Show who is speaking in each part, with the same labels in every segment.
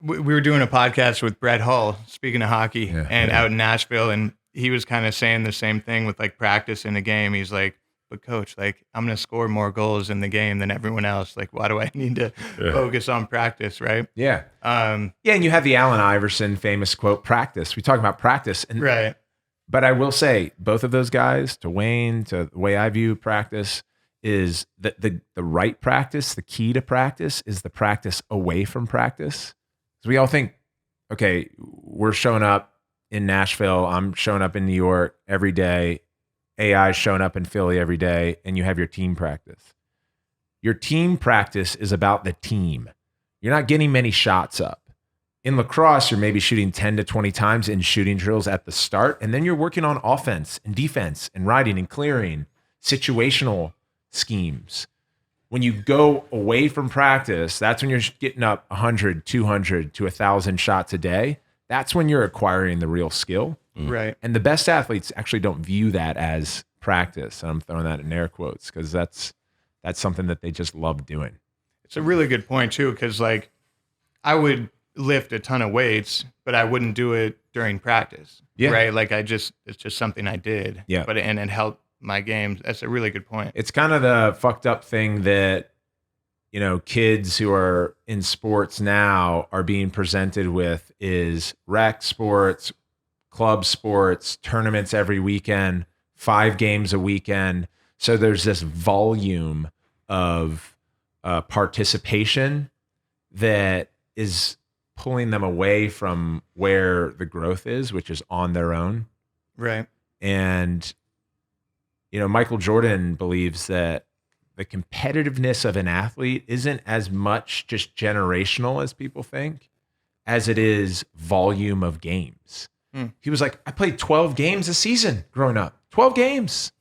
Speaker 1: we were doing a podcast with Brett Hull, speaking of hockey, out in Nashville, and he was kind of saying the same thing with like practice in the game. He's like, but coach, like I'm going to score more goals in the game than everyone else. Like, why do I need to focus on practice, right?
Speaker 2: Yeah. And you have the Allen Iverson famous quote, practice. We talk about practice. And,
Speaker 1: right.
Speaker 2: But I will say, both of those guys, to Wayne, to the way I view practice, is that the right practice, the key to practice is the practice away from practice. So we all think, okay, we're showing up in Nashville, I'm showing up in New York every day, AI is showing up in Philly every day, and you have your team practice. Your team practice is about the team. You're not getting many shots up. In lacrosse, you're maybe shooting 10 to 20 times in shooting drills at the start, and then you're working on offense and defense and riding and clearing, situational schemes. When you go away from practice, that's when you're getting up 100, 200 to 1,000 shots a day. That's when you're acquiring the real skill.
Speaker 1: Right.
Speaker 2: And the best athletes actually don't view that as practice. And I'm throwing that in air quotes because that's something that they just love doing.
Speaker 1: It's a really good point too, because like I would lift a ton of weights, but I wouldn't do it during practice.
Speaker 2: Yeah.
Speaker 1: Right. Like it's just something I did.
Speaker 2: Yeah.
Speaker 1: But and it helped my games. That's a really good point.
Speaker 2: It's kind of the fucked up thing that, you know, kids who are in sports now are being presented with is rec sports, club sports, tournaments every weekend, 5 games a weekend. So there's this volume of participation that is pulling them away from where the growth is, which is on their own.
Speaker 1: Right.
Speaker 2: And, you know, Michael Jordan believes that the competitiveness of an athlete isn't as much just generational as people think, as it is volume of games. He was like, I played 12 games a season growing up, 12 games.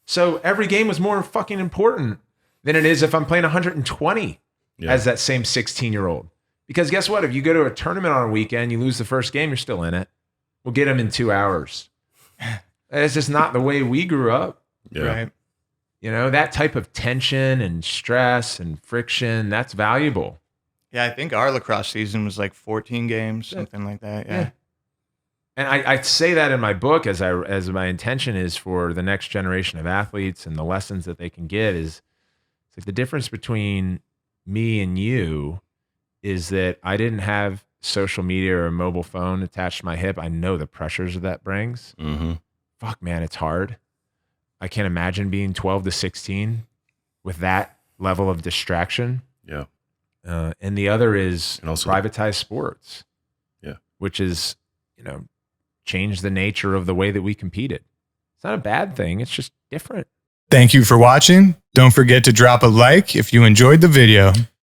Speaker 2: So every game was more fucking important than it is if I'm playing 120 as that same 16-year-old. Because guess what? If you go to a tournament on a weekend, you lose the first game, you're still in it. We'll get them in 2 hours. It's just not the way we grew up.
Speaker 3: Yeah.
Speaker 1: Right.
Speaker 2: You know, that type of tension and stress and friction, that's valuable.
Speaker 1: Yeah, I think our lacrosse season was like 14 games, something like that. Yeah.
Speaker 2: And I say that in my book as my intention is for the next generation of athletes and the lessons that they can get is it's like the difference between me and you is that I didn't have social media or a mobile phone attached to my hip. I know the pressures that brings.
Speaker 3: Mm-hmm.
Speaker 2: Fuck, man, it's hard. I can't imagine being 12 to 16 with that level of distraction.
Speaker 3: Yeah.
Speaker 2: And the other is
Speaker 3: And also
Speaker 2: privatized sports.
Speaker 3: Yeah.
Speaker 2: Which is, you know, change the nature of the way that we competed. It's not a bad thing. It's just different.
Speaker 4: Thank you for watching. Don't forget to drop a like if you enjoyed the video.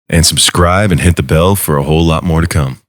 Speaker 3: And subscribe and hit the bell for a whole lot more to come.